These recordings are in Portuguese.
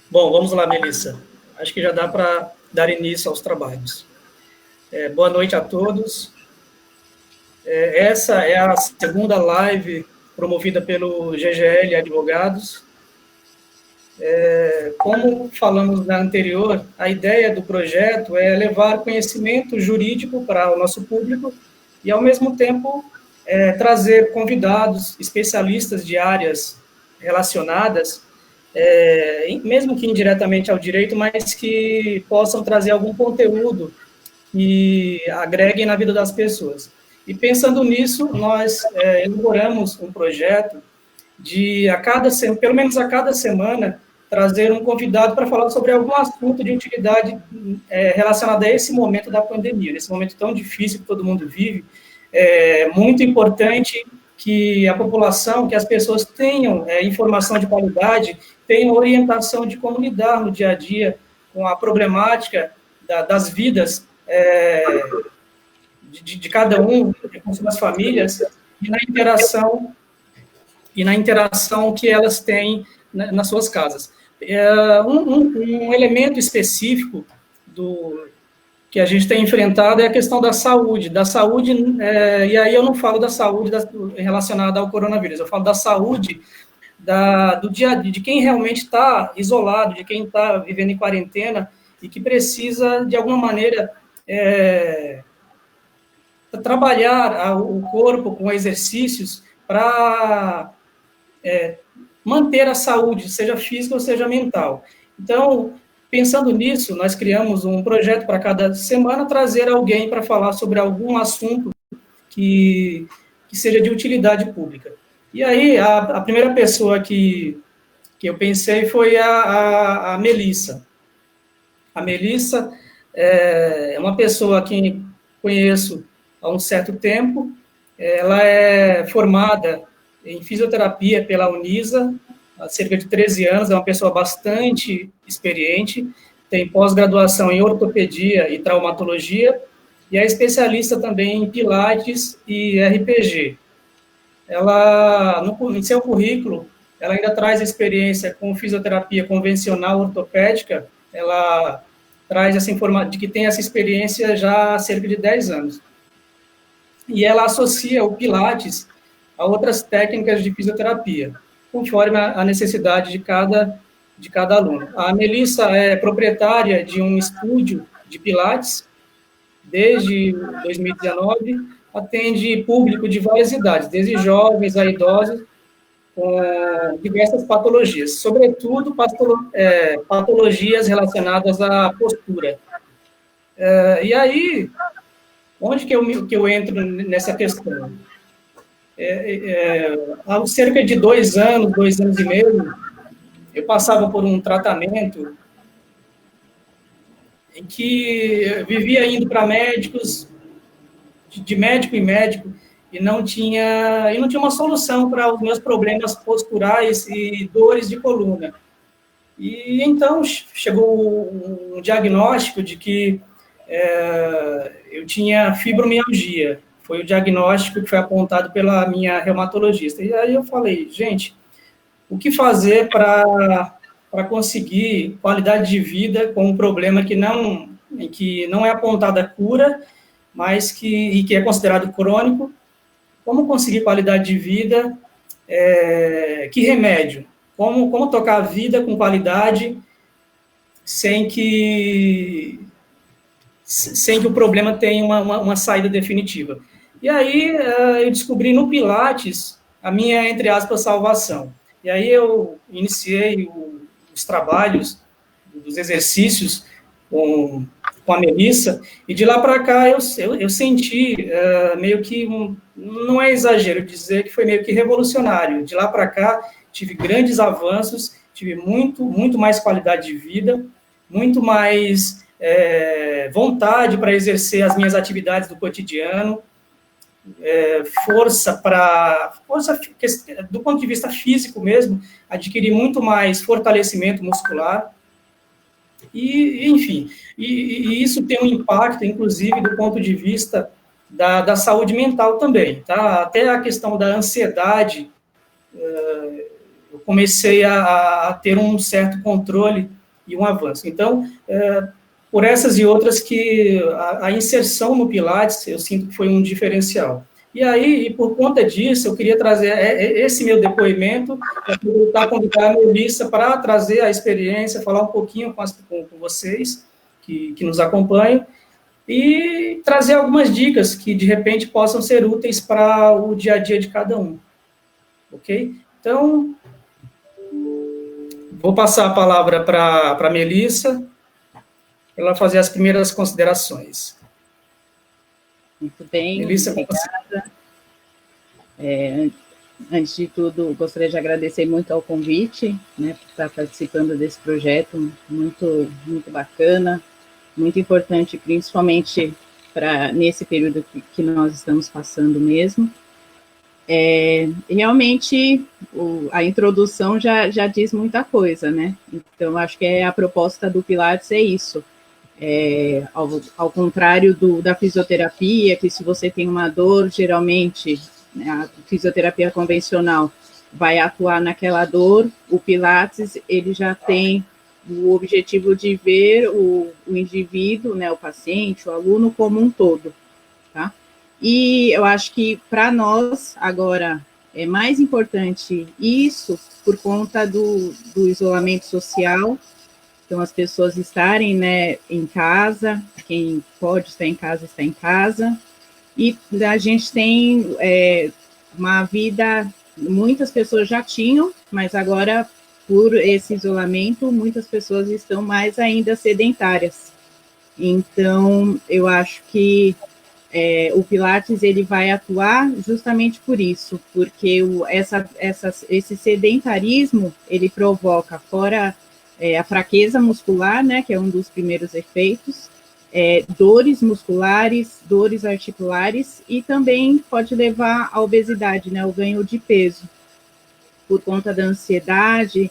Bom, vamos lá, Melissa. Acho que já dá para dar início aos trabalhos. Boa noite a todos. Essa é a segunda live promovida pelo GGL Advogados. Como falamos na anterior, a ideia do projeto é levar conhecimento jurídico para o nosso público e, ao mesmo tempo, trazer convidados, especialistas de áreas relacionadas, mesmo que indiretamente ao direito, mas que possam trazer algum conteúdo que agreguem na vida das pessoas. E pensando nisso, nós elaboramos um projeto de, pelo menos a cada semana, trazer um convidado para falar sobre algum assunto de utilidade relacionado a esse momento da pandemia, nesse momento tão difícil que todo mundo vive. É muito importante que a população, que as pessoas tenham informação de qualidade, tenham orientação de como lidar no dia a dia com a problemática das vidas de cada um, com suas famílias, e na interação que elas têm nas suas casas. Um elemento específico que a gente tem enfrentado é a questão da saúde, e aí eu não falo da saúde relacionada ao coronavírus, eu falo da saúde do dia a dia, de quem realmente está isolado, de quem está vivendo em quarentena e que precisa, de alguma maneira, trabalhar o corpo com exercícios para manter a saúde, seja física ou seja mental. Então, pensando nisso, nós criamos um projeto para cada semana trazer alguém para falar sobre algum assunto que seja de utilidade pública. E aí, a primeira pessoa que eu pensei foi a Melissa. A Melissa é uma pessoa que conheço há um certo tempo. Ela é formada em fisioterapia pela Unisa, há cerca de 13 anos, é uma pessoa bastante experiente, tem pós-graduação em ortopedia e traumatologia, e é especialista também em pilates e RPG. Ela, em seu currículo, ela ainda traz experiência com fisioterapia convencional ortopédica, ela traz essa informação de que tem essa experiência já há cerca de 10 anos. E ela associa o pilates a outras técnicas de fisioterapia, conforme a necessidade de cada aluno. A Melissa é proprietária de um estúdio de pilates desde 2019, atende público de várias idades, desde jovens a idosos, com diversas patologias, sobretudo patologias relacionadas à postura. E aí, onde que eu entro nessa questão? Há cerca de 2 anos e meio, eu passava por um tratamento em que eu vivia indo para médicos, de médico em médico, e não tinha uma solução para os meus problemas posturais e dores de coluna. E então chegou um diagnóstico de que eu tinha fibromialgia. Foi o diagnóstico que foi apontado pela minha reumatologista. E aí eu falei, gente, o que fazer para conseguir qualidade de vida com um problema que não é apontada a cura, mas que é considerado crônico? Como conseguir qualidade de vida? Que remédio? Como tocar a vida com qualidade sem que o problema tenha uma saída definitiva? E aí eu descobri no Pilates a minha, entre aspas, salvação. E aí eu iniciei os trabalhos, os exercícios com a Melissa, e de lá para cá eu senti meio que, não é exagero dizer que foi meio que revolucionário. De lá para cá tive grandes avanços, tive muito mais qualidade de vida, muito mais vontade para exercer as minhas atividades do cotidiano, força do ponto de vista físico mesmo, adquirir muito mais fortalecimento muscular, e enfim, e isso tem um impacto, inclusive, do ponto de vista da saúde mental também, tá? Até a questão da ansiedade, eu comecei a ter um certo controle e um avanço. Então, por essas e outras que a inserção no Pilates, eu sinto que foi um diferencial. E aí, e por conta disso, eu queria trazer esse meu depoimento, para convidar a Melissa para trazer a experiência, falar um pouquinho com vocês que nos acompanham, e trazer algumas dicas que, de repente, possam ser úteis para o dia a dia de cada um. Ok? Então, vou passar a palavra para a Melissa, para ela fazer as primeiras considerações. Muito bem, Melissa, obrigada. Antes de tudo, gostaria de agradecer muito ao convite, né, por estar participando desse projeto muito, muito bacana, muito importante, principalmente nesse período que nós estamos passando mesmo. Realmente, a introdução já diz muita coisa, né? Então, acho que a proposta do Pilates é isso. Ao contrário da fisioterapia, que se você tem uma dor, geralmente, né, a fisioterapia convencional vai atuar naquela dor, o Pilates, ele já tem o objetivo de ver o indivíduo, né, o paciente, o aluno como um todo, tá? E eu acho que para nós, agora, é mais importante isso por conta do isolamento social. Então, as pessoas estarem, né, em casa, quem pode estar em casa, está em casa, e a gente tem uma vida, muitas pessoas já tinham, mas agora, por esse isolamento, muitas pessoas estão mais ainda sedentárias. Então, eu acho que o Pilates, ele vai atuar justamente por isso, porque esse sedentarismo, ele provoca, fora a fraqueza muscular, né, que é um dos primeiros efeitos, dores musculares, dores articulares, e também pode levar à obesidade, né, o ganho de peso, por conta da ansiedade,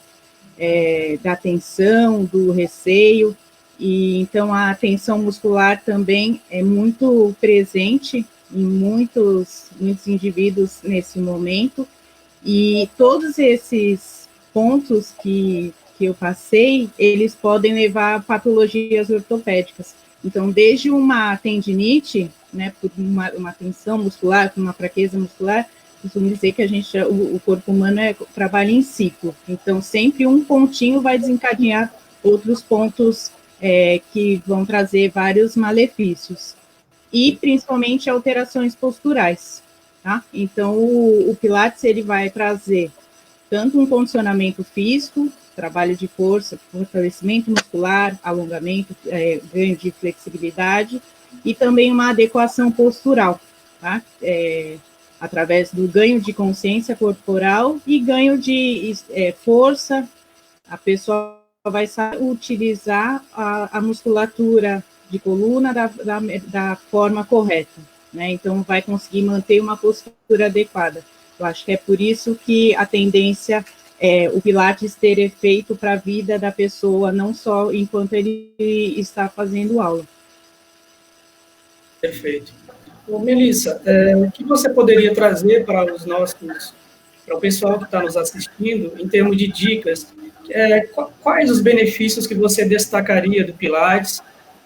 da tensão, do receio. E então a tensão muscular também é muito presente em muitos indivíduos nesse momento, e todos esses pontos que eu passei, eles podem levar a patologias ortopédicas. Então, desde uma tendinite, né, por uma tensão muscular, por uma fraqueza muscular, costumo dizer que o corpo humano trabalha em ciclo. Então, sempre um pontinho vai desencadear outros pontos que vão trazer vários malefícios. E, principalmente, alterações posturais, tá? Então, o Pilates, ele vai trazer tanto um condicionamento físico, trabalho de força, fortalecimento muscular, alongamento, ganho de flexibilidade, e também uma adequação postural, tá? Através do ganho de consciência corporal e ganho de força. A pessoa vai saber utilizar a musculatura de coluna da forma correta, né? Então, vai conseguir manter uma postura adequada. Eu acho que é por isso que a tendência o Pilates ter efeito para a vida da pessoa, não só enquanto ele está fazendo aula. Perfeito. Bom, Melissa, o que você poderia trazer para o pessoal que está nos assistindo, em termos de dicas? Quais os benefícios que você destacaria do Pilates?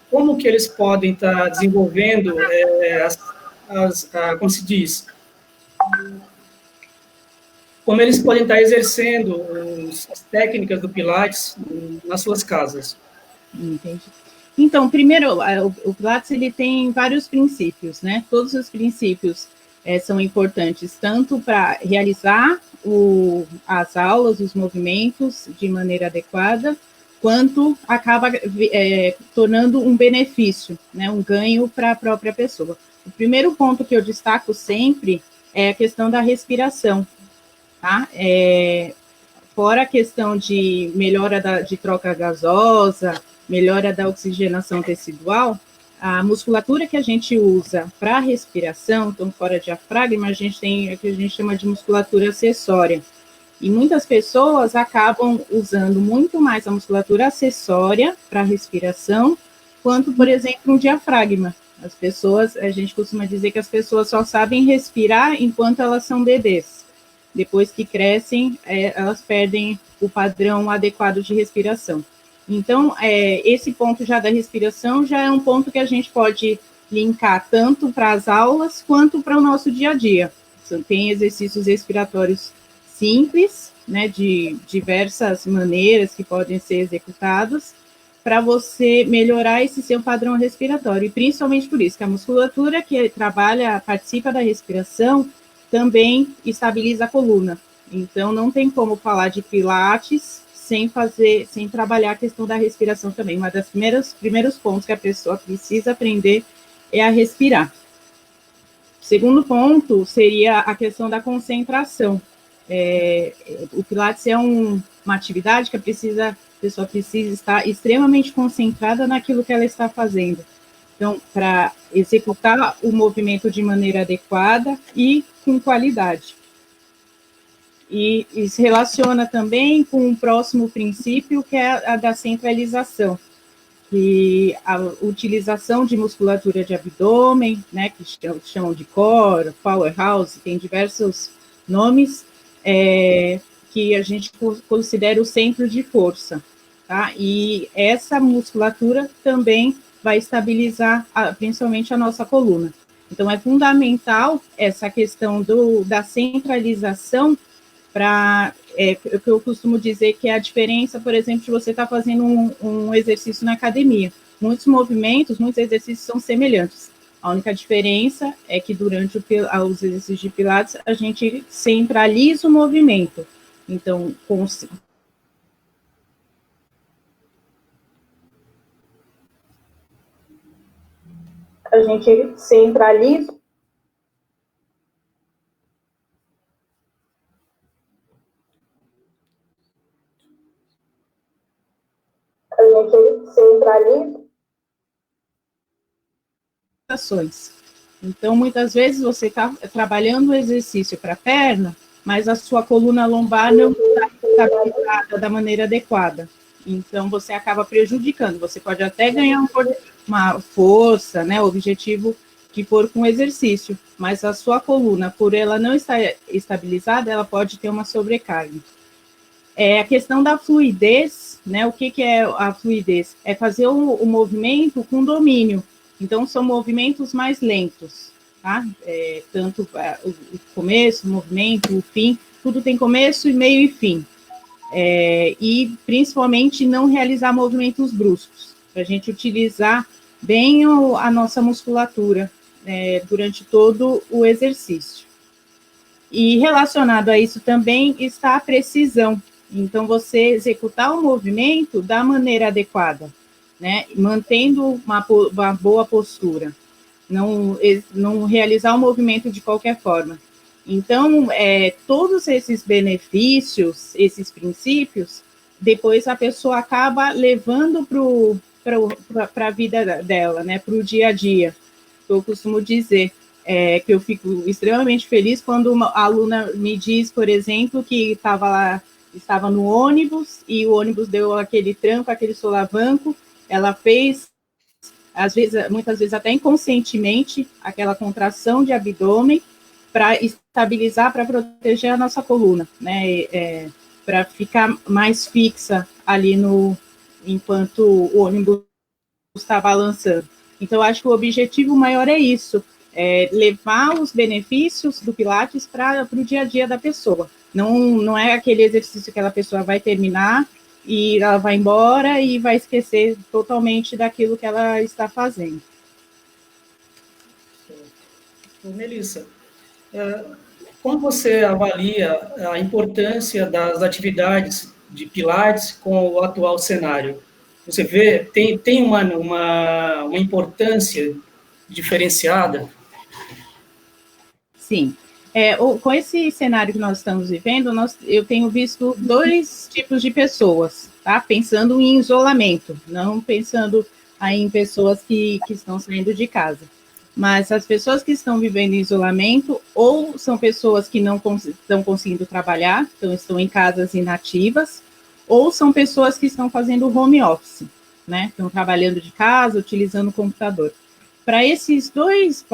Como que eles podem estar desenvolvendo como se diz? Como eles podem estar exercendo as técnicas do Pilates nas suas casas? Entendi. Então, primeiro, o Pilates, ele tem vários princípios, né? Todos os princípios são importantes, tanto para realizar as aulas, os movimentos de maneira adequada, quanto acaba tornando um benefício, né? Um ganho para a própria pessoa. O primeiro ponto que eu destaco sempre é a questão da respiração, tá? Fora a questão de melhora de troca gasosa, melhora da oxigenação tecidual, a musculatura que a gente usa para respiração, então fora diafragma, a gente tem o que a gente chama de musculatura acessória. E muitas pessoas acabam usando muito mais a musculatura acessória para respiração, quanto, por exemplo, um diafragma. A gente costuma dizer que as pessoas só sabem respirar enquanto elas são bebês. depois que crescem, elas perdem o padrão adequado de respiração. Então, esse ponto já da respiração já é um ponto que a gente pode linkar tanto para as aulas quanto para o nosso dia a dia. Tem exercícios respiratórios simples, né, de diversas maneiras que podem ser executados para você melhorar esse seu padrão respiratório, e principalmente por isso, que a musculatura que participa da respiração, também estabiliza a coluna. Então, não tem como falar de pilates sem trabalhar a questão da respiração também. Uma das primeiros pontos que a pessoa precisa aprender é a respirar. Segundo ponto seria a questão da concentração. O Pilates é uma atividade que a pessoa precisa estar extremamente concentrada naquilo que ela está fazendo. Então, para executar o movimento de maneira adequada e com qualidade. E se relaciona também com o próximo princípio, que é a da centralização, que a utilização de musculatura de abdômen, né, que chamam de core, powerhouse, tem diversos nomes, que a gente considera o centro de força, tá? E essa musculatura também vai estabilizar principalmente a nossa coluna. Então, é fundamental essa questão da centralização para, o que eu costumo dizer que é a diferença, por exemplo, de você estar fazendo um exercício na academia. Muitos exercícios são semelhantes. A única diferença é que durante os exercícios de Pilates, a gente centraliza o movimento. Então, a gente centraliza. Então, muitas vezes você está trabalhando o exercício para a perna, mas a sua coluna lombar não está estabilizada da maneira adequada. Então, você acaba prejudicando. Você pode até ganhar uma força, né, o objetivo que for com o exercício, mas a sua coluna, por ela não estar estabilizada, ela pode ter uma sobrecarga. A questão da fluidez, né, o que é a fluidez? É fazer o movimento com domínio. Então, são movimentos mais lentos, tá? Tanto o começo, o movimento, o fim, tudo tem começo, meio e fim. E, principalmente, não realizar movimentos bruscos, para a gente utilizar bem a nossa musculatura durante todo o exercício. E, relacionado a isso também, está a precisão. Então, você executar o movimento da maneira adequada, né, mantendo uma boa postura, não realizar o movimento de qualquer forma. Então, todos esses benefícios, esses princípios, depois a pessoa acaba levando para a vida dela, né, para o dia a dia. Eu costumo dizer que eu fico extremamente feliz quando uma aluna me diz, por exemplo, que estava no ônibus e o ônibus deu aquele tranco, aquele solavanco. Ela fez, muitas vezes até inconscientemente, aquela contração de abdômen para estabilizar, para proteger a nossa coluna, né? Para ficar mais fixa ali enquanto o ônibus está balançando. Então, acho que o objetivo maior é isso, levar os benefícios do Pilates para o dia a dia da pessoa. Não é aquele exercício que aquela pessoa vai terminar e ela vai embora e vai esquecer totalmente daquilo que ela está fazendo. Melissa, como você avalia a importância das atividades de Pilates com o atual cenário? Você vê, tem uma importância diferenciada? Sim. Com esse cenário que nós estamos vivendo, eu tenho visto dois tipos de pessoas, tá? Pensando em isolamento, não pensando aí em pessoas que estão saindo de casa. Mas as pessoas que estão vivendo em isolamento, ou são pessoas que não estão conseguindo trabalhar, então estão em casas inativas, ou são pessoas que estão fazendo home office, né? Estão trabalhando de casa, utilizando o computador. Para esses dois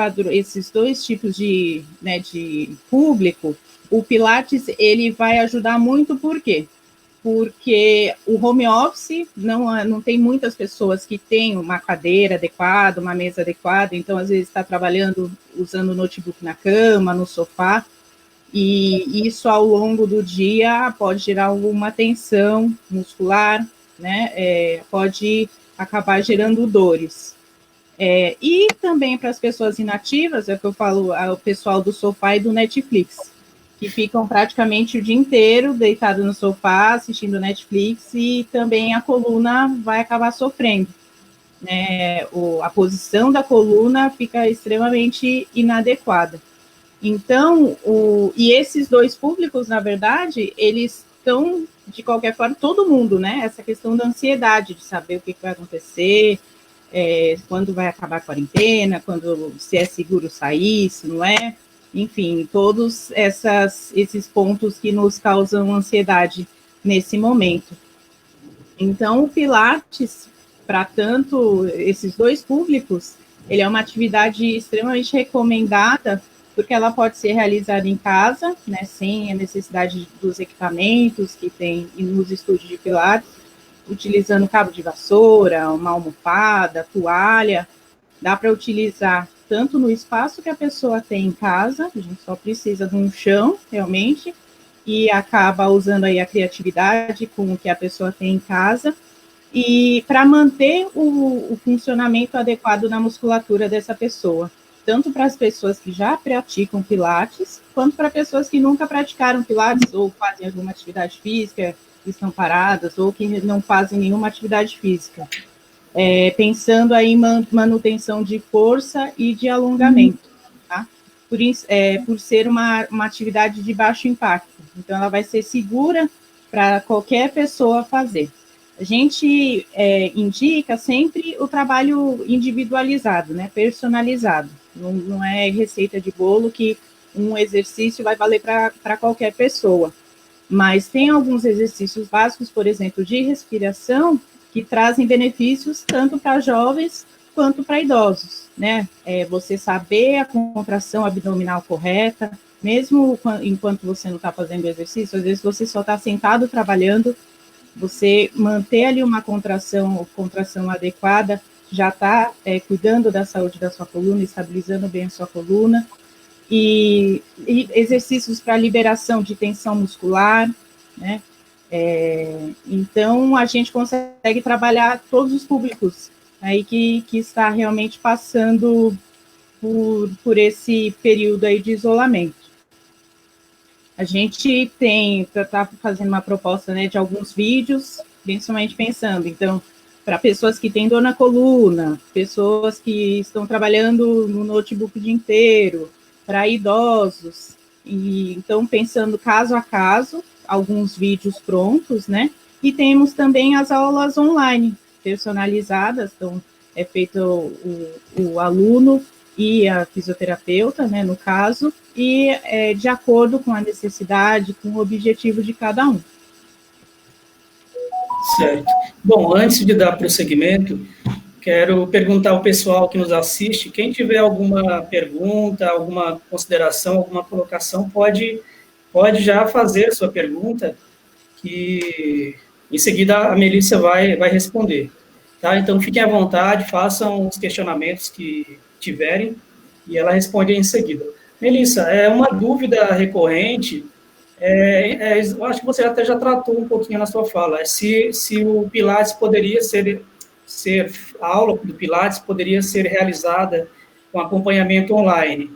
tipos de, né, de público, o Pilates ele vai ajudar muito, por quê? Porque o home office não tem muitas pessoas que têm uma cadeira adequada, uma mesa adequada, então às vezes está trabalhando usando o notebook na cama, no sofá, e isso ao longo do dia pode gerar alguma tensão muscular, né? Pode acabar gerando dores. E também para as pessoas inativas, é o que eu falo, o pessoal do sofá e do Netflix, que ficam praticamente o dia inteiro deitado no sofá, assistindo Netflix, e também a coluna vai acabar sofrendo. Né? A posição da coluna fica extremamente inadequada. Então, e esses dois públicos, na verdade, eles estão, de qualquer forma, todo mundo, né? Essa questão da ansiedade, de saber o que vai acontecer, quando vai acabar a quarentena, se é seguro sair, se não é, enfim, todos esses pontos que nos causam ansiedade nesse momento. Então, o Pilates, para tanto esses dois públicos, ele é uma atividade extremamente recomendada, porque ela pode ser realizada em casa, né, sem a necessidade dos equipamentos que tem nos estúdios de Pilates, utilizando cabo de vassoura, uma almofada, toalha. Dá para utilizar tanto no espaço que a pessoa tem em casa, a gente só precisa de um chão, realmente, e acaba usando aí a criatividade com o que a pessoa tem em casa, e para manter o funcionamento adequado na musculatura dessa pessoa, tanto para as pessoas que já praticam Pilates, quanto para pessoas que nunca praticaram Pilates ou fazem alguma atividade física, que estão paradas, ou que não fazem nenhuma atividade física. Pensando aí em manutenção de força e de alongamento, tá? Por ser uma atividade de baixo impacto. Então, ela vai ser segura para qualquer pessoa fazer. A gente indica sempre o trabalho individualizado, né, personalizado. Não é receita de bolo que um exercício vai valer para qualquer pessoa. Mas tem alguns exercícios básicos, por exemplo, de respiração, que trazem benefícios tanto para jovens quanto para idosos, né? Você saber a contração abdominal correta, mesmo enquanto você não está fazendo exercício, às vezes você só está sentado trabalhando, você manter ali uma contração adequada, já está cuidando da saúde da sua coluna, estabilizando bem a sua coluna, e exercícios para liberação de tensão muscular, né? Então, a gente consegue trabalhar todos os públicos aí que está realmente passando por esse período aí de isolamento. A gente está fazendo uma proposta, né, de alguns vídeos, principalmente pensando, então, para pessoas que têm dor na coluna, pessoas que estão trabalhando no notebook o dia inteiro, para idosos, e então pensando caso a caso, alguns vídeos prontos, né? E temos também as aulas online personalizadas, então é feito o aluno e a fisioterapeuta, né, no caso, e de acordo com a necessidade, com o objetivo de cada um. Certo. Bom, antes de dar prosseguimento, quero perguntar ao pessoal que nos assiste, quem tiver alguma pergunta, alguma consideração, alguma colocação, pode já fazer sua pergunta, que em seguida a Melissa vai responder. Tá? Então, fiquem à vontade, façam os questionamentos que tiverem, e ela responde em seguida. Melissa, uma dúvida recorrente, eu acho que você até já tratou um pouquinho na sua fala, se o Pilates poderia a aula do Pilates poderia ser realizada com acompanhamento online.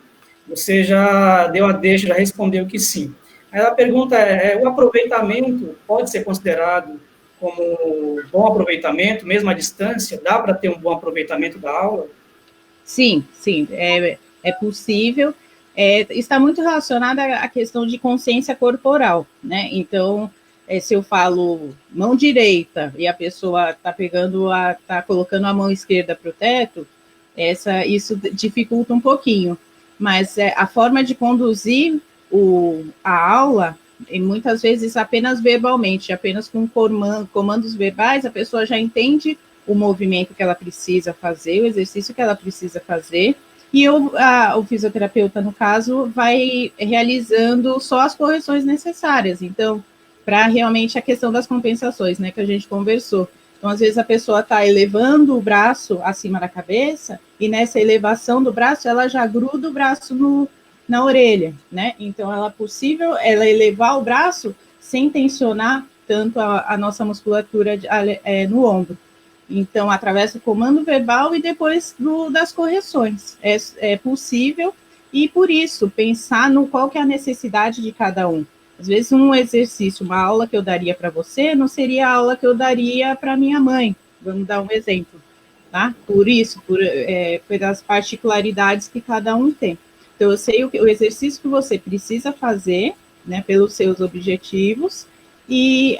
Você já deu a deixa, já respondeu que sim. Aí a pergunta o aproveitamento pode ser considerado como bom aproveitamento, mesmo à distância? Dá para ter um bom aproveitamento da aula? Sim, é possível. Está muito relacionada à questão de consciência corporal, né? Então, se eu falo mão direita e a pessoa está colocando a mão esquerda para o teto, isso dificulta um pouquinho. Mas a forma de conduzir a aula, e muitas vezes apenas verbalmente, apenas com comandos verbais, a pessoa já entende o movimento que ela precisa fazer, o exercício que ela precisa fazer, e o fisioterapeuta, no caso, vai realizando só as correções necessárias. Então, para realmente a questão das compensações, né, que a gente conversou. Então, às vezes, a pessoa está elevando o braço acima da cabeça, e nessa elevação do braço, ela já gruda o braço na orelha, né? Então, ela é possível ela elevar o braço sem tensionar tanto a nossa musculatura no ombro. Então, através do comando verbal e depois das correções. É possível, e por isso, pensar no qual que é a necessidade de cada um. Às vezes, um exercício, uma aula que eu daria para você, não seria a aula que eu daria para minha mãe. Vamos dar um exemplo, tá? Por isso, pelas particularidades que cada um tem. Então, eu sei o exercício que você precisa fazer, né, pelos seus objetivos, e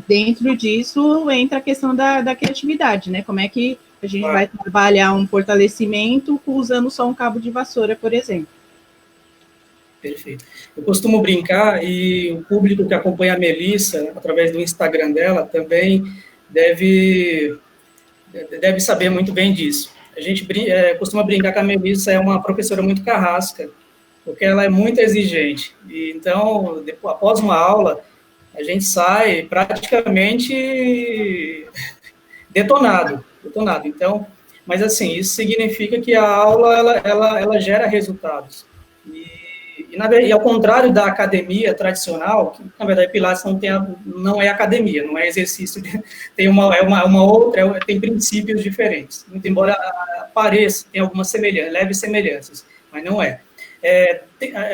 dentro disso entra a questão da criatividade, né? Como é que a gente vai trabalhar um fortalecimento usando só um cabo de vassoura, por exemplo. Perfeito. Eu costumo brincar, e o público que acompanha a Melissa, através do Instagram dela, também deve saber muito bem disso. A gente costuma brincar que a Melissa é uma professora muito carrasca, porque ela é muito exigente. E, então, após uma aula, a gente sai praticamente detonado. Então, mas assim, isso significa que a aula ela gera resultados. E ao contrário da academia tradicional, que na verdade Pilates não é academia, não é exercício, tem uma outra, tem princípios diferentes. Muito embora pareça, tem algumas leves semelhanças, mas não é.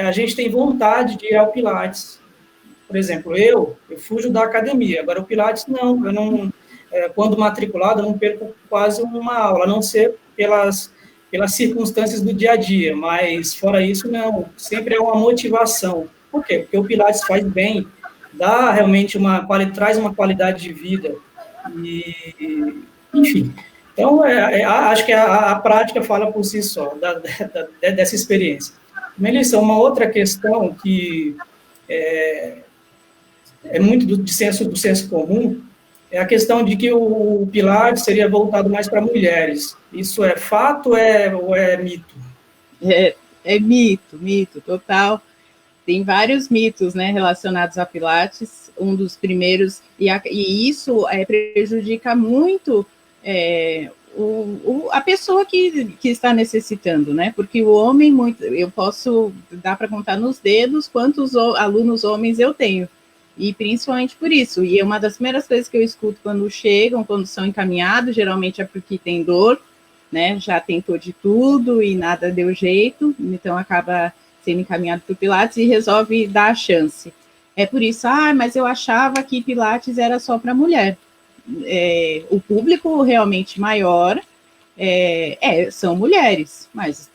A gente tem vontade de ir ao Pilates. Por exemplo, eu fujo da academia, agora o Pilates não, eu não, quando matriculado, eu não perco quase uma aula, a não ser pelas circunstâncias do dia a dia, mas fora isso, não, sempre é uma motivação. Por quê? Porque o Pilates faz bem, dá realmente traz uma qualidade de vida, enfim. Então, acho que a prática fala por si só, dessa experiência. Melissa, uma outra questão que é muito do senso comum, é a questão de que o Pilates seria voltado mais para mulheres. Isso é fato ou é mito? É mito, total. Tem vários mitos, né, relacionados a Pilates. Um dos primeiros, e isso prejudica muito a pessoa que está necessitando, né? Porque o homem, eu posso dar para contar nos dedos quantos alunos homens eu tenho. E principalmente por isso. E uma das primeiras coisas que eu escuto quando chegam, quando são encaminhados, geralmente é porque tem dor, né? Já tentou de tudo e nada deu jeito, então acaba sendo encaminhado para o Pilates e resolve dar a chance. É por isso, mas eu achava que Pilates era só para mulher. O público realmente maior são mulheres, mas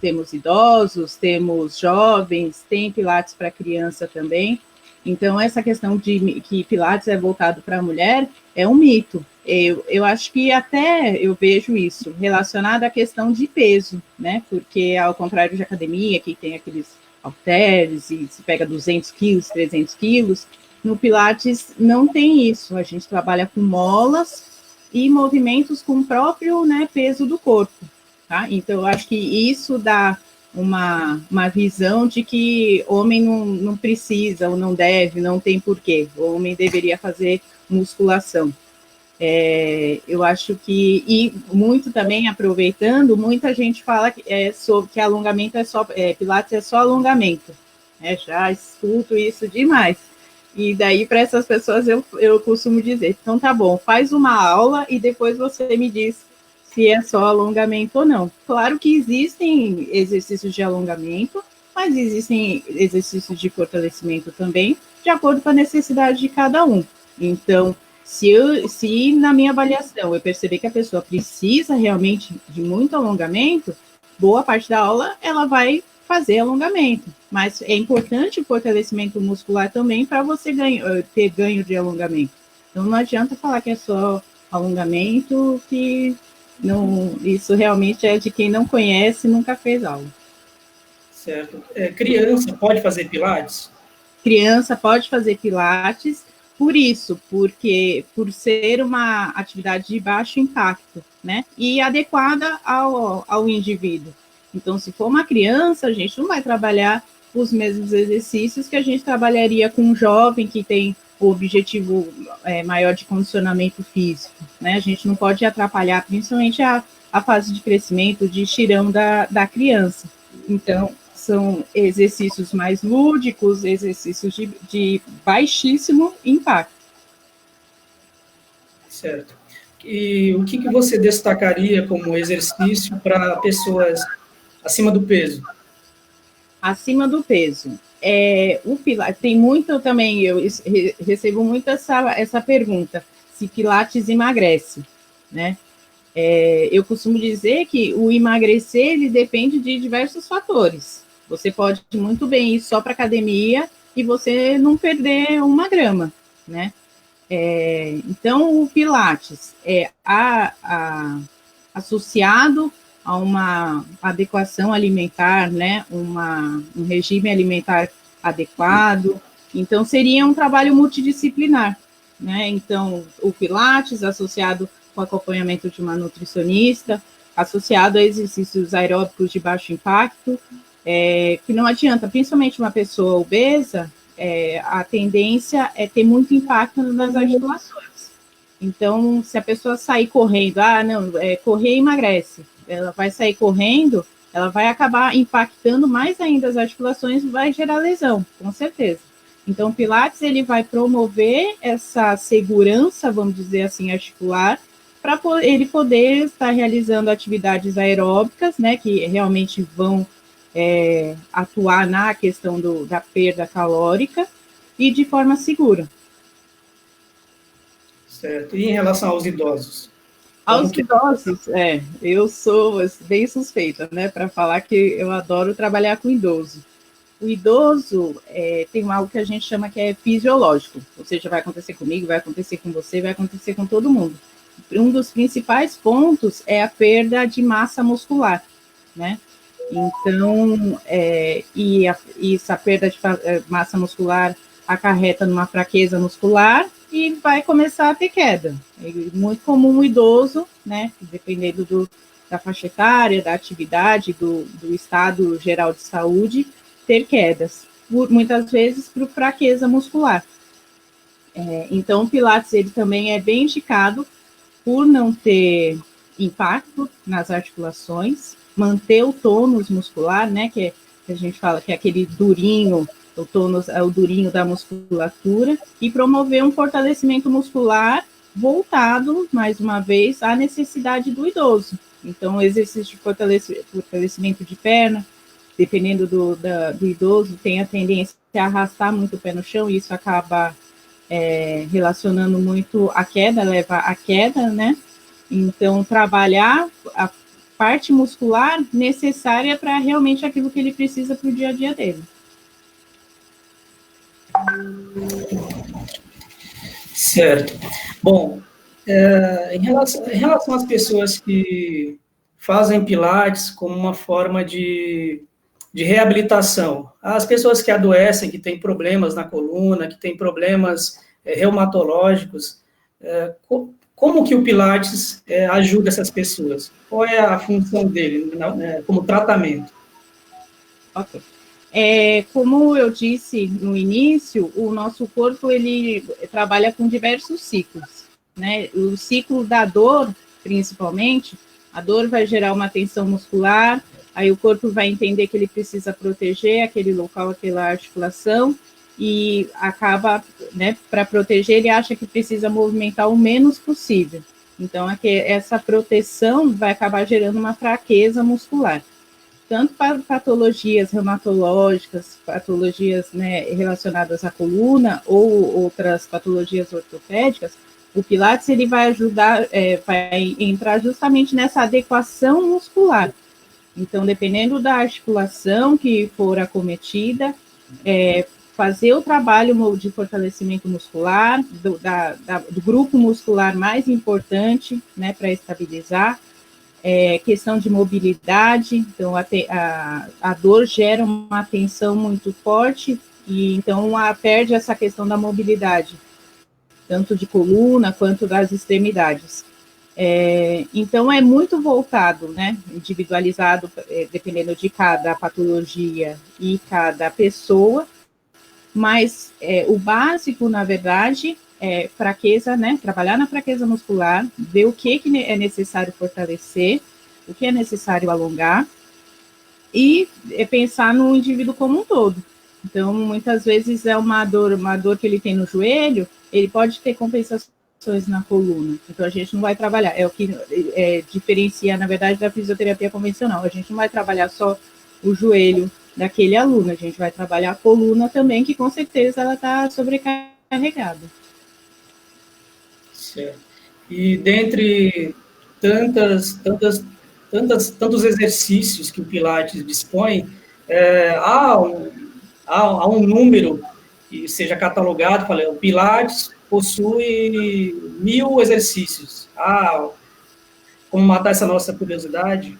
temos idosos, temos jovens, tem Pilates para criança também. Então, essa questão de que Pilates é voltado para a mulher é um mito. Eu acho que até eu vejo isso relacionado à questão de peso, né? Porque, ao contrário de academia, que tem aqueles halteres e se pega 200 quilos, 300 quilos, no Pilates não tem isso. A gente trabalha com molas e movimentos com o próprio, né, peso do corpo, tá? Então, eu acho que isso dá uma visão de que homem não precisa, ou não deve, não tem porquê. O homem deveria fazer musculação. Eu acho que, e muito também aproveitando, muita gente fala que alongamento Pilates é só alongamento. Já escuto isso demais. E daí, para essas pessoas, eu costumo dizer, então tá bom, faz uma aula e depois você me diz se é só alongamento ou não. Claro que existem exercícios de alongamento, mas existem exercícios de fortalecimento também, de acordo com a necessidade de cada um. Então, se na minha avaliação eu perceber que a pessoa precisa realmente de muito alongamento, boa parte da aula ela vai fazer alongamento. Mas é importante o fortalecimento muscular também para você ter ganho de alongamento. Então, não adianta falar que é só alongamento, que não, isso realmente é de quem não conhece, nunca fez aula. Certo. Criança pode fazer Pilates? Criança pode fazer Pilates, por isso, porque por ser uma atividade de baixo impacto, né, e adequada ao indivíduo. Então, se for uma criança, a gente não vai trabalhar os mesmos exercícios que a gente trabalharia com um jovem que tem o objetivo maior de condicionamento físico, né? A gente não pode atrapalhar, principalmente a fase de crescimento, de estirão da criança. Então, são exercícios mais lúdicos, exercícios de baixíssimo impacto. Certo. E o que você destacaria como exercício para pessoas acima do peso? Acima do peso. O Pilates, tem muito também, eu recebo muito essa pergunta, se Pilates emagrece, né? Eu costumo dizer que o emagrecer, ele depende de diversos fatores. Você pode muito bem ir só para academia e você não perder 1 grama, né? Então, o Pilates é associado a uma adequação alimentar, né? Um regime alimentar adequado. Então, seria um trabalho multidisciplinar, né? Então, o Pilates associado com acompanhamento de uma nutricionista, associado a exercícios aeróbicos de baixo impacto, que não adianta, principalmente uma pessoa obesa, a tendência é ter muito impacto nas articulações. Então, se a pessoa sair correndo, correr emagrece, ela vai sair correndo, ela vai acabar impactando mais ainda as articulações e vai gerar lesão, com certeza. Então, o Pilates, ele vai promover essa segurança, vamos dizer assim, articular, para ele poder estar realizando atividades aeróbicas, né, que realmente vão atuar na questão da perda calórica e de forma segura. Certo. E em relação aos idosos? Aos idosos, eu sou bem suspeita, né, para falar que eu adoro trabalhar com idoso. O idoso tem algo que a gente chama que é fisiológico, ou seja, vai acontecer comigo, vai acontecer com você, vai acontecer com todo mundo. Um dos principais pontos é a perda de massa muscular, né? Então, essa perda de massa muscular acarreta numa fraqueza muscular e vai começar a ter queda. É muito comum o idoso, né, dependendo da faixa etária, da atividade, do estado geral de saúde, ter quedas, muitas vezes por fraqueza muscular. Então, o Pilates ele também é bem indicado por não ter impacto nas articulações, manter o tônus muscular, né, que a gente fala que é aquele durinho, o tônus é o durinho da musculatura, e promover um fortalecimento muscular voltado, mais uma vez, à necessidade do idoso. Então, exercício de fortalecimento de perna, dependendo do idoso, tem a tendência a arrastar muito o pé no chão, e isso acaba relacionando muito a queda, leva à queda, né? Então, trabalhar a parte muscular necessária para realmente aquilo que ele precisa para o dia a dia dele. Certo. Bom, em relação às pessoas que fazem Pilates como uma forma de reabilitação, as pessoas que adoecem, que têm problemas na coluna, que têm problemas reumatológicos, como que o Pilates ajuda essas pessoas? Qual é a função dele como tratamento? Ok. Como eu disse no início, o nosso corpo ele trabalha com diversos ciclos, né? O ciclo da dor, principalmente, a dor vai gerar uma tensão muscular, aí o corpo vai entender que ele precisa proteger aquele local, aquela articulação, e acaba, né, para proteger, ele acha que precisa movimentar o menos possível. Então, essa proteção vai acabar gerando uma fraqueza muscular. Tanto para patologias reumatológicas, patologias, né, relacionadas à coluna ou outras patologias ortopédicas, o Pilates ele vai ajudar, vai entrar justamente nessa adequação muscular. Então, dependendo da articulação que for acometida, fazer o trabalho de fortalecimento muscular, do grupo muscular mais importante, né, para estabilizar, questão de mobilidade, então a dor gera uma tensão muito forte, e então perde essa questão da mobilidade. tanto de coluna quanto das extremidades. Então, é muito voltado, né, individualizado, dependendo de cada patologia e cada pessoa, mas o básico, na verdade, é fraqueza, né, trabalhar na fraqueza muscular, ver o que é necessário fortalecer, o que é necessário alongar, e pensar no indivíduo como um todo. Então, muitas vezes é uma dor que ele tem no joelho, ele pode ter compensações na coluna. Então, a gente não vai trabalhar. É o que diferencia, na verdade, da fisioterapia convencional. A gente não vai trabalhar só o joelho daquele aluno, a gente vai trabalhar a coluna também, que com certeza ela está sobrecarregada. Certo. E dentre tantos exercícios que o Pilates dispõe, há um número que seja catalogado, falei, o Pilates possui 1000 exercícios. Como matar essa nossa curiosidade?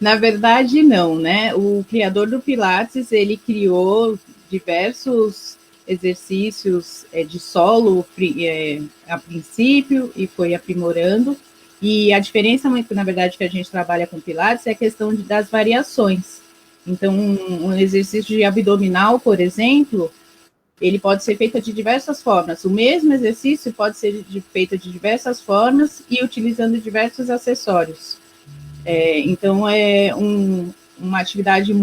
Na verdade, não, né? O criador do Pilates, ele criou diversos exercícios de solo a princípio e foi aprimorando. E a diferença, muito, na verdade, que a gente trabalha com Pilates é a questão das variações. Então, um exercício de abdominal, por exemplo, ele pode ser feito de diversas formas. O mesmo exercício pode ser feito de diversas formas e utilizando diversos acessórios. Então, é uma atividade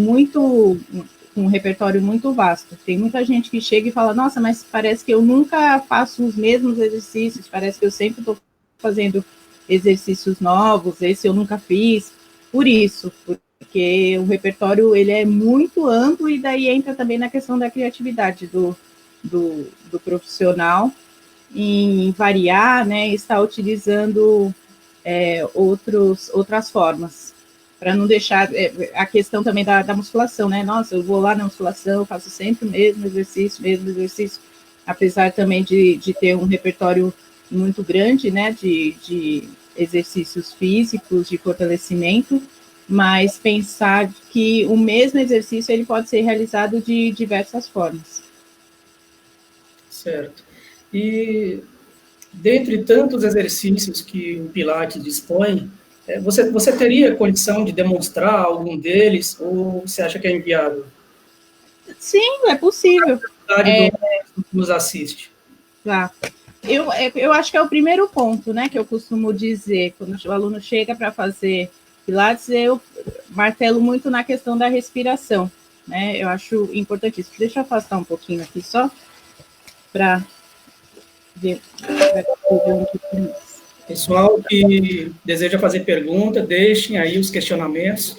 um repertório muito vasto. Tem muita gente que chega e fala, nossa, mas parece que eu nunca faço os mesmos exercícios, parece que eu sempre estou fazendo exercícios novos, esse eu nunca fiz. Por isso, porque o repertório ele é muito amplo e daí entra também na questão da criatividade do profissional em variar, né, e estar utilizando outras formas, para não deixar a questão também da musculação, né? Nossa, eu vou lá na musculação, eu faço sempre o mesmo exercício, apesar também de ter um repertório muito grande, né, de exercícios físicos, de fortalecimento, mas pensar que o mesmo exercício ele pode ser realizado de diversas formas. Certo. E dentre tantos exercícios que o Pilates dispõe, você teria condição de demonstrar algum deles, ou você acha que é inviável? Sim, é possível. Do que nos assiste. Tá. Eu acho que é o primeiro ponto, né, que eu costumo dizer, quando o aluno chega para fazer Pilates, eu martelo muito na questão da respiração, né, eu acho importantíssimo. Deixa eu afastar um pouquinho aqui só, para ver. Pessoal que deseja fazer pergunta, deixem aí os questionamentos,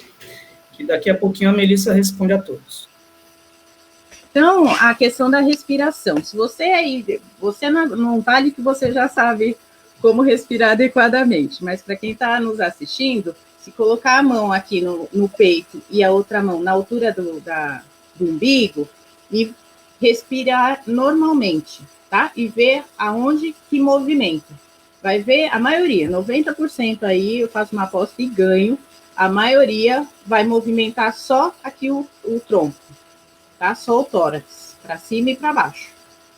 que daqui a pouquinho a Melissa responde a todos. Então, a questão da respiração. Se você não vale que você já sabe como respirar adequadamente, mas para quem está nos assistindo, se colocar a mão aqui no peito e a outra mão na altura do umbigo e respirar normalmente, tá? E ver aonde que movimenta. Vai ver a maioria, 90% aí, eu faço uma aposta e ganho, a maioria vai movimentar só aqui o tronco. Tá? Só o tórax, para cima e para baixo,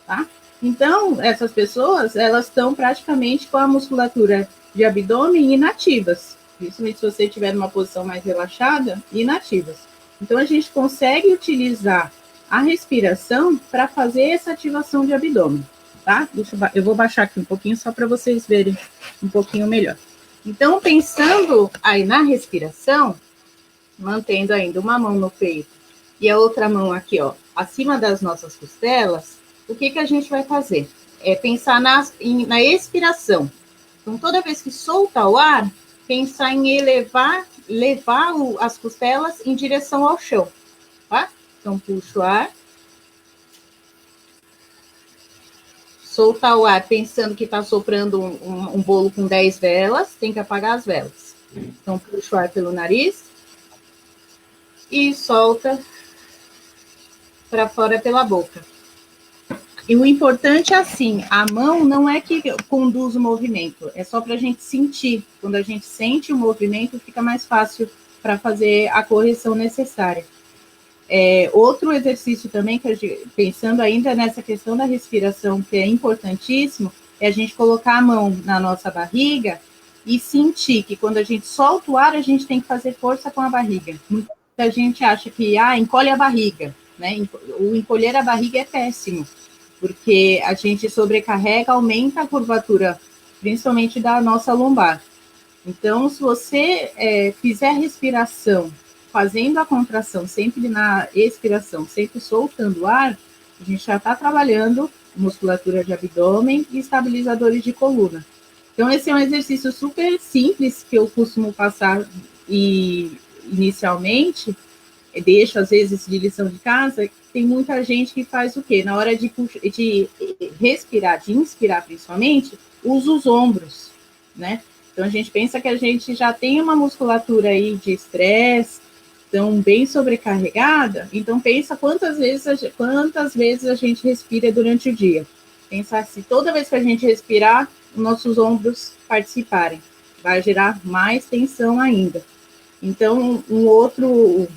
tá? Então, essas pessoas, elas estão praticamente com a musculatura de abdômen inativas, principalmente se você estiver numa posição mais relaxada, inativas. Então, a gente consegue utilizar a respiração para fazer essa ativação de abdômen, tá? Eu vou baixar aqui um pouquinho só para vocês verem um pouquinho melhor. Então, pensando aí na respiração, mantendo ainda uma mão no peito e a outra mão aqui, ó, acima das nossas costelas, o que a gente vai fazer? É pensar na expiração. Então, toda vez que solta o ar, pensar em levar as costelas em direção ao chão, tá? Então, puxa o ar. Solta o ar pensando que está soprando um bolo com 10 velas, tem que apagar as velas. Então, puxa o ar pelo nariz e solta para fora pela boca. E o importante é assim, a mão não é que conduz o movimento, é só para a gente sentir. Quando a gente sente o movimento, fica mais fácil para fazer a correção necessária. Outro exercício também, pensando ainda nessa questão da respiração, que é importantíssimo, é a gente colocar a mão na nossa barriga e sentir que quando a gente solta o ar, a gente tem que fazer força com a barriga. Muita gente acha que, encolhe a barriga, né? O encolher a barriga é péssimo, porque a gente sobrecarrega, aumenta a curvatura, principalmente da nossa lombar. Então, se você fizer a respiração, fazendo a contração sempre na expiração, sempre soltando o ar, a gente já está trabalhando musculatura de abdômen e estabilizadores de coluna. Então, esse é um exercício super simples que eu costumo passar inicialmente, deixo às vezes de lição de casa. Tem muita gente que faz o quê? Na hora de respirar, de inspirar principalmente, usa os ombros, né? Então, a gente pensa que a gente já tem uma musculatura aí de estresse, então, bem sobrecarregada. Então, pensa quantas vezes a gente respira durante o dia. Pensar se toda vez que a gente respirar, nossos ombros participarem. Vai gerar mais tensão ainda. Então, um outro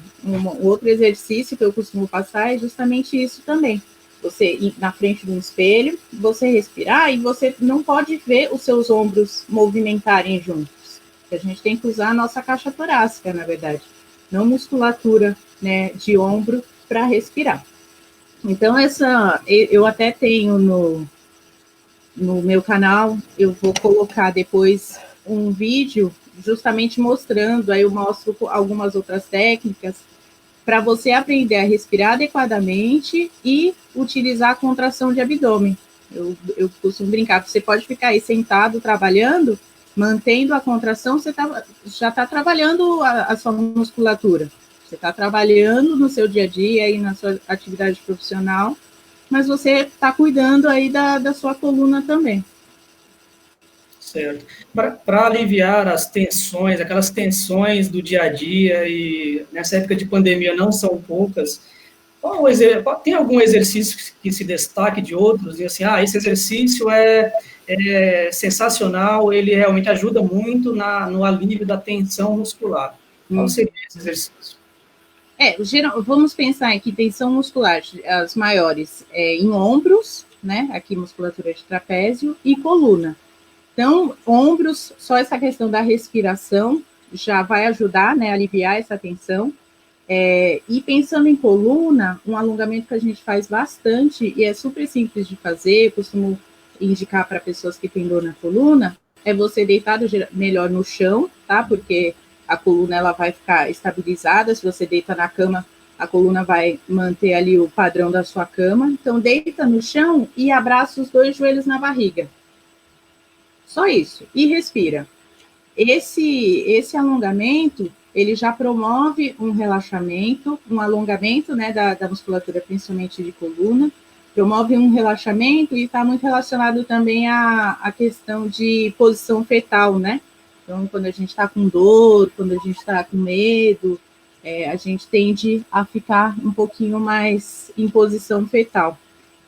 exercício que eu costumo passar é justamente isso também. Você ir na frente de um espelho, você respirar e você não pode ver os seus ombros movimentarem juntos. A gente tem que usar a nossa caixa torácica, na verdade, não musculatura, né, de ombro para respirar. Então, eu até tenho no meu canal, eu vou colocar depois um vídeo justamente mostrando, aí eu mostro algumas outras técnicas para você aprender a respirar adequadamente e utilizar a contração de abdômen. Eu costumo brincar, você pode ficar aí sentado trabalhando, mantendo a contração, você já está trabalhando a sua musculatura, você está trabalhando no seu dia a dia e na sua atividade profissional, mas você está cuidando aí da sua coluna também. Certo. Para aliviar as tensões, aquelas tensões do dia a dia, e nessa época de pandemia não são poucas, tem algum exercício que se destaque de outros? E assim, esse exercício é sensacional, ele realmente ajuda muito no alívio da tensão muscular. Qual seria esse exercício? Vamos pensar em que tensão muscular, as maiores em ombros, né? Aqui musculatura de trapézio e coluna. Então, ombros, só essa questão da respiração já vai ajudar, né, a aliviar essa tensão. E pensando em coluna, um alongamento que a gente faz bastante e é super simples de fazer, costumo indicar para pessoas que têm dor na coluna, é você deitado melhor no chão, tá? Porque a coluna ela vai ficar estabilizada. Se você deita na cama, a coluna vai manter ali o padrão da sua cama. Então, deita no chão e abraça os 2 joelhos na barriga. Só isso. E respira. Esse alongamento, ele já promove um relaxamento, um alongamento, né, da musculatura, principalmente de coluna, promove um relaxamento e está muito relacionado também à questão de posição fetal, né? Então, quando a gente está com dor, quando a gente está com medo, a gente tende a ficar um pouquinho mais em posição fetal.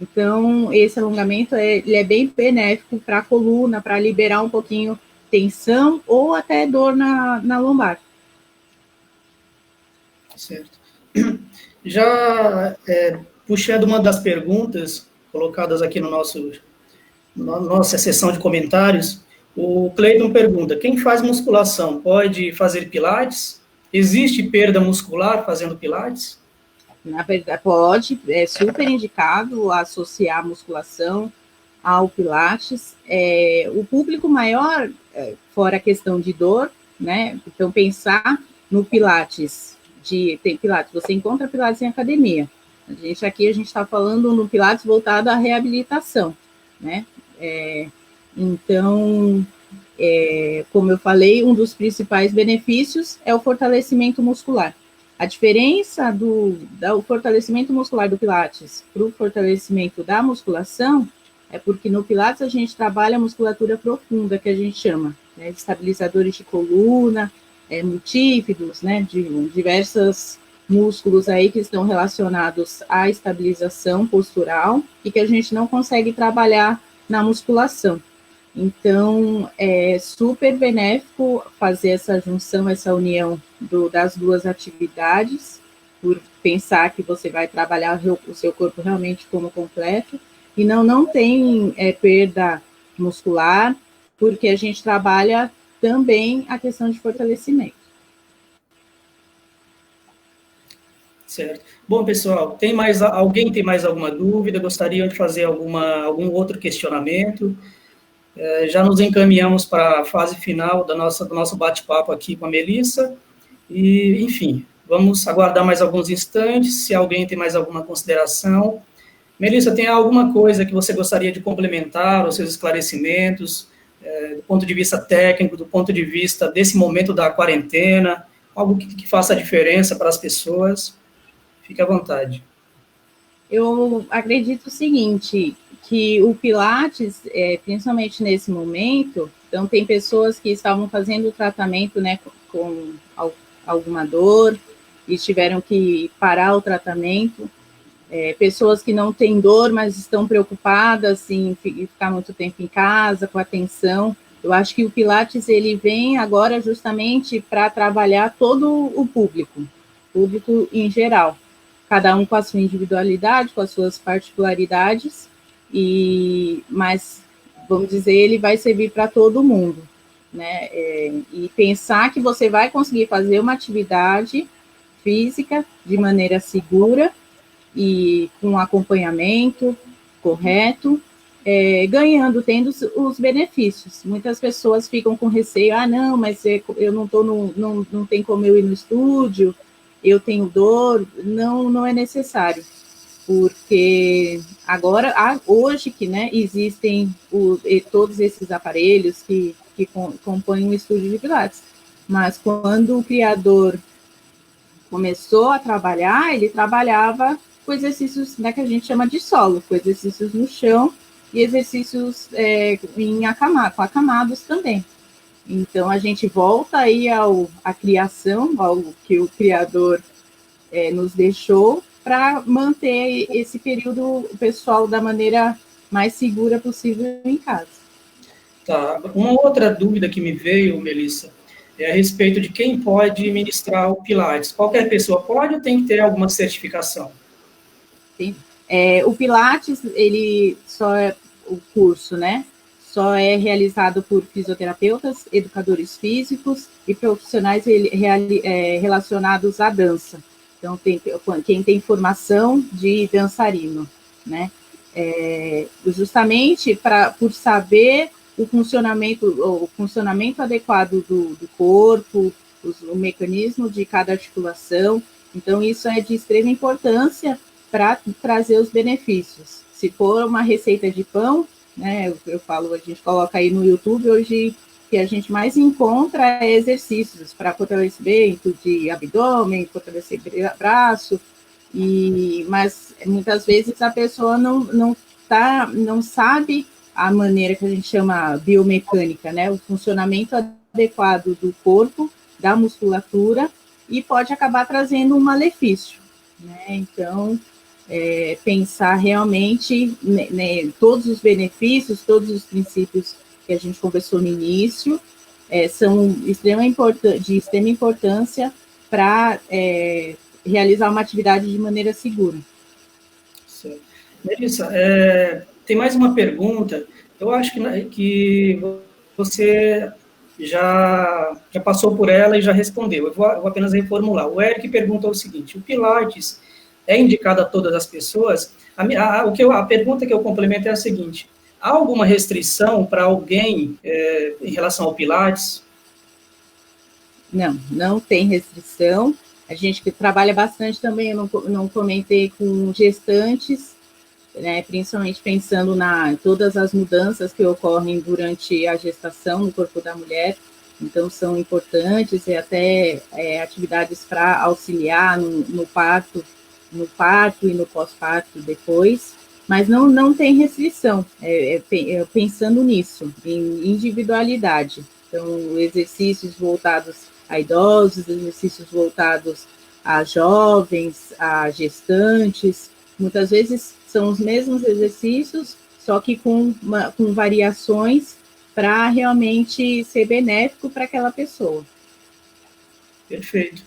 Então, esse alongamento ele é bem benéfico para a coluna, para liberar um pouquinho tensão ou até dor na lombar. Certo. Já puxando uma das perguntas colocadas aqui na nossa sessão de comentários, o Cleiton pergunta: quem faz musculação pode fazer pilates? Existe perda muscular fazendo pilates? Na verdade, pode, é super indicado associar a musculação ao pilates. O público maior, fora a questão de dor, né? Então, pensar no pilates, tem pilates, você encontra pilates em academia. A gente está falando no pilates voltado à reabilitação, né? Então, como eu falei, um dos principais benefícios é o fortalecimento muscular. A diferença do fortalecimento muscular do Pilates para o fortalecimento da musculação é porque no Pilates a gente trabalha a musculatura profunda, que a gente chama, né, de estabilizadores de coluna, multífidos, né, de diversos músculos aí que estão relacionados à estabilização postural e que a gente não consegue trabalhar na musculação. Então, é super benéfico fazer essa junção, essa união das 2 atividades, por pensar que você vai trabalhar o seu corpo realmente como completo, e não tem perda muscular, porque a gente trabalha também a questão de fortalecimento. Certo. Bom, pessoal, alguém tem mais alguma dúvida? Gostaria de fazer algum outro questionamento? Já nos encaminhamos para a fase final do nosso bate-papo aqui com a Melissa. E, enfim, vamos aguardar mais alguns instantes, se alguém tem mais alguma consideração. Melissa, tem alguma coisa que você gostaria de complementar, os seus esclarecimentos, do ponto de vista técnico, do ponto de vista desse momento da quarentena, algo que faça diferença para as pessoas? Fique à vontade. Eu acredito o seguinte, que o Pilates, principalmente nesse momento, então tem pessoas que estavam fazendo o tratamento, né, com alguma dor e tiveram que parar o tratamento, pessoas que não têm dor, mas estão preocupadas em ficar muito tempo em casa, com atenção. Eu acho que o Pilates, ele vem agora justamente para trabalhar todo o público em geral, cada um com a sua individualidade, com as suas particularidades, mas, vamos dizer, ele vai servir para todo mundo, né? E pensar que você vai conseguir fazer uma atividade física de maneira segura e com acompanhamento correto, tendo os benefícios. Muitas pessoas ficam com receio, não, mas eu não tem como eu ir no estúdio, eu tenho dor. Não é necessário, porque hoje que, né, existem todos esses aparelhos que compõem um estúdio de Pilates, mas quando o criador começou a trabalhar, ele trabalhava com exercícios, né, que a gente chama de solo, com exercícios no chão e exercícios com acamados também. Então, a gente volta aí à criação, ao que o criador nos deixou, para manter esse período pessoal da maneira mais segura possível em casa. Tá. Uma outra dúvida que me veio, Melissa, é a respeito de quem pode ministrar o Pilates. Qualquer pessoa pode ou tem que ter alguma certificação? Sim. O Pilates, ele só é o curso, né? Só é realizado por fisioterapeutas, educadores físicos e profissionais relacionados à dança. Então, quem tem formação de dançarino, né? Justamente por saber o funcionamento adequado do corpo, o mecanismo de cada articulação. Então, isso é de extrema importância para trazer os benefícios. Se for uma receita de pão, né, eu falo, a gente coloca aí no YouTube, hoje que a gente mais encontra exercícios para fortalecimento de abdômen, fortalecer braço, mas muitas vezes a pessoa não sabe a maneira que a gente chama biomecânica, né, o funcionamento adequado do corpo, da musculatura, e pode acabar trazendo um malefício, né? Então, pensar realmente todos os benefícios, todos os princípios que a gente conversou no início, são de extrema importância para realizar uma atividade de maneira segura. Certo. Melissa, tem mais uma pergunta. Eu acho que você já passou por ela e já respondeu. Eu vou apenas reformular. O Eric perguntou o seguinte: o Pilates é indicado a todas as pessoas? A pergunta que eu complemento é a seguinte: há alguma restrição para alguém em relação ao Pilates? Não tem restrição. A gente trabalha bastante também, eu não comentei, com gestantes, né, principalmente pensando todas as mudanças que ocorrem durante a gestação no corpo da mulher. Então, são importantes, e até atividades para auxiliar no parto e no pós-parto depois, mas não tem restrição, pensando nisso, em individualidade. Então, exercícios voltados a idosos, exercícios voltados a jovens, a gestantes, muitas vezes são os mesmos exercícios, só que com variações para realmente ser benéfico para aquela pessoa. Perfeito.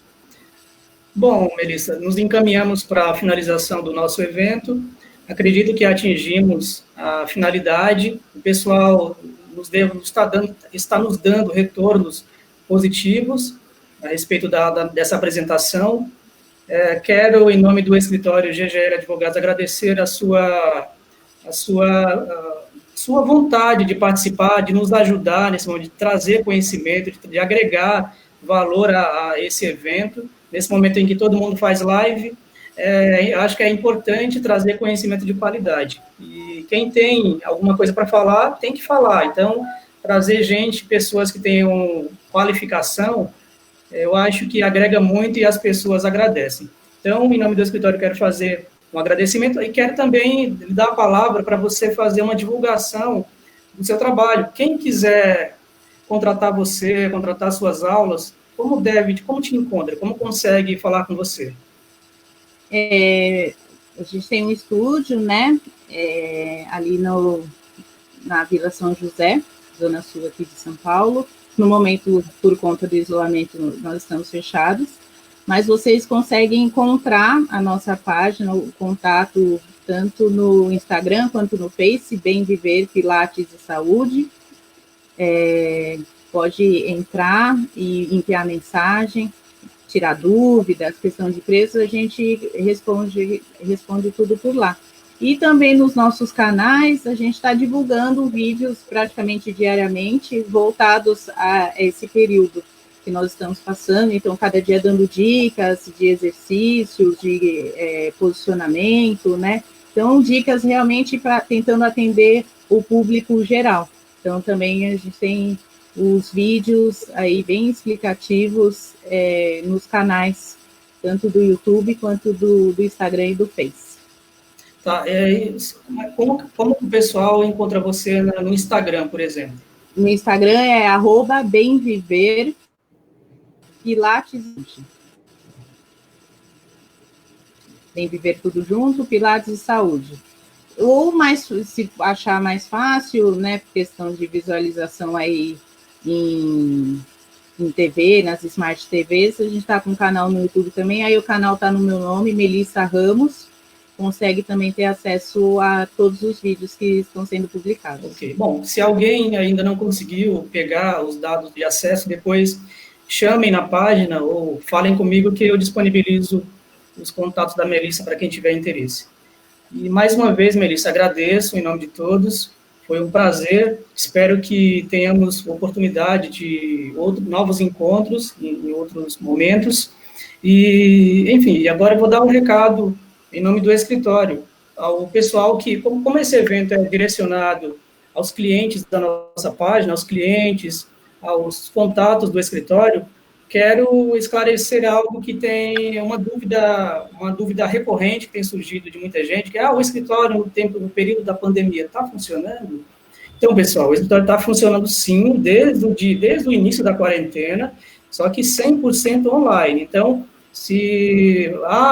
Bom, Melissa, nos encaminhamos para a finalização do nosso evento. Acredito que atingimos a finalidade. O pessoal está nos dando retornos positivos a respeito dessa apresentação. Quero, em nome do escritório GGL Advogados, agradecer a sua vontade de participar, de nos ajudar nesse momento, de trazer conhecimento, de agregar valor a esse evento. Nesse momento em que todo mundo faz live, acho que é importante trazer conhecimento de qualidade. E quem tem alguma coisa para falar, tem que falar. Então, trazer pessoas que tenham qualificação, eu acho que agrega muito e as pessoas agradecem. Então, em nome do escritório, quero fazer um agradecimento e quero também dar a palavra para você fazer uma divulgação do seu trabalho. Quem quiser contratar você, contratar suas aulas, como te encontra, como consegue falar com você? A gente tem um estúdio, né, ali na Vila São José, zona sul aqui de São Paulo. No momento, por conta do isolamento, nós estamos fechados, mas vocês conseguem encontrar a nossa página, o contato, tanto no Instagram quanto no Face, Bem Viver Pilates e Saúde. Pode entrar e enviar mensagem, tirar dúvidas, questão de preço, a gente responde tudo por lá. E também nos nossos canais, a gente está divulgando vídeos praticamente diariamente, voltados a esse período que nós estamos passando, então cada dia dando dicas de exercícios, de posicionamento, né? Então, dicas realmente tentando atender o público geral. Então, também a gente tem os vídeos aí bem explicativos nos canais, tanto do YouTube quanto do Instagram e do Face. Tá, como o pessoal encontra você no Instagram, por exemplo? No Instagram é @bemviver Pilates. Bem Viver tudo junto, Pilates e Saúde. Ou se achar mais fácil, né, por questão de visualização aí em TV, nas Smart TVs, a gente está com um canal no YouTube também, aí o canal está no meu nome, Melissa Ramos, consegue também ter acesso a todos os vídeos que estão sendo publicados. Ok, bom, se alguém ainda não conseguiu pegar os dados de acesso, depois chamem na página ou falem comigo que eu disponibilizo os contatos da Melissa para quem tiver interesse. E mais uma vez, Melissa, agradeço em nome de todos. Foi um prazer, espero que tenhamos oportunidade de novos encontros em outros momentos. E, enfim, agora eu vou dar um recado em nome do escritório, ao pessoal que, como esse evento é direcionado aos clientes da nossa página, aos clientes, aos contatos do escritório, quero esclarecer algo que tem uma dúvida recorrente que tem surgido de muita gente, que o escritório no período da pandemia está funcionando? Então, pessoal, o escritório está funcionando sim, desde o início da quarentena, só que 100% online. Então,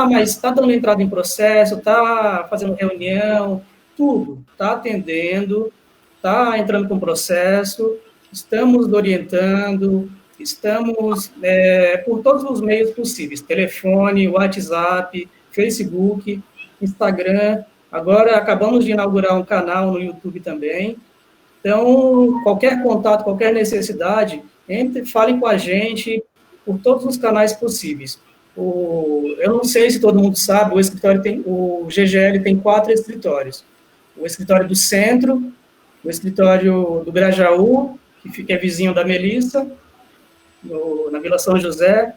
mas está dando entrada em processo, está fazendo reunião, tudo, está atendendo, está entrando com processo, estamos orientando, estamos por todos os meios possíveis, telefone, WhatsApp, Facebook, Instagram, agora acabamos de inaugurar um canal no YouTube também, então, qualquer contato, qualquer necessidade, falem com a gente por todos os canais possíveis. Eu não sei se todo mundo sabe, o GGL tem 4 escritórios, o escritório do Centro, o escritório do Grajaú, que é vizinho da Melissa, na Vila São José,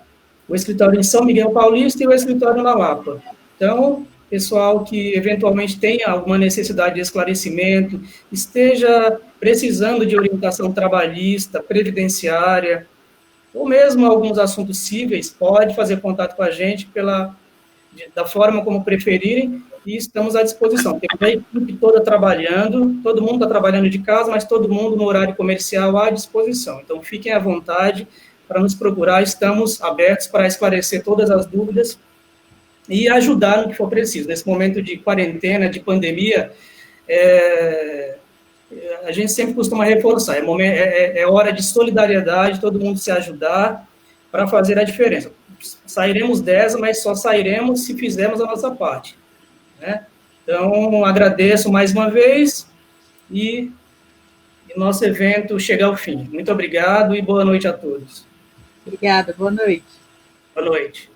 o escritório em São Miguel Paulista e o escritório na Lapa. Então, pessoal que eventualmente tenha alguma necessidade de esclarecimento, esteja precisando de orientação trabalhista, previdenciária, ou mesmo alguns assuntos cíveis, pode fazer contato com a gente da forma como preferirem, e estamos à disposição. Tem a equipe toda trabalhando, todo mundo está trabalhando de casa, mas todo mundo no horário comercial à disposição. Então, fiquem à vontade para nos procurar, estamos abertos para esclarecer todas as dúvidas e ajudar no que for preciso. Nesse momento de quarentena, de pandemia, a gente sempre costuma reforçar, é hora de solidariedade, todo mundo se ajudar para fazer a diferença. sairemos dessa, mas só sairemos se fizermos a nossa parte, né? Então, agradeço mais uma vez e nosso evento chega ao fim. Muito obrigado e boa noite a todos. Obrigada, boa noite. Boa noite.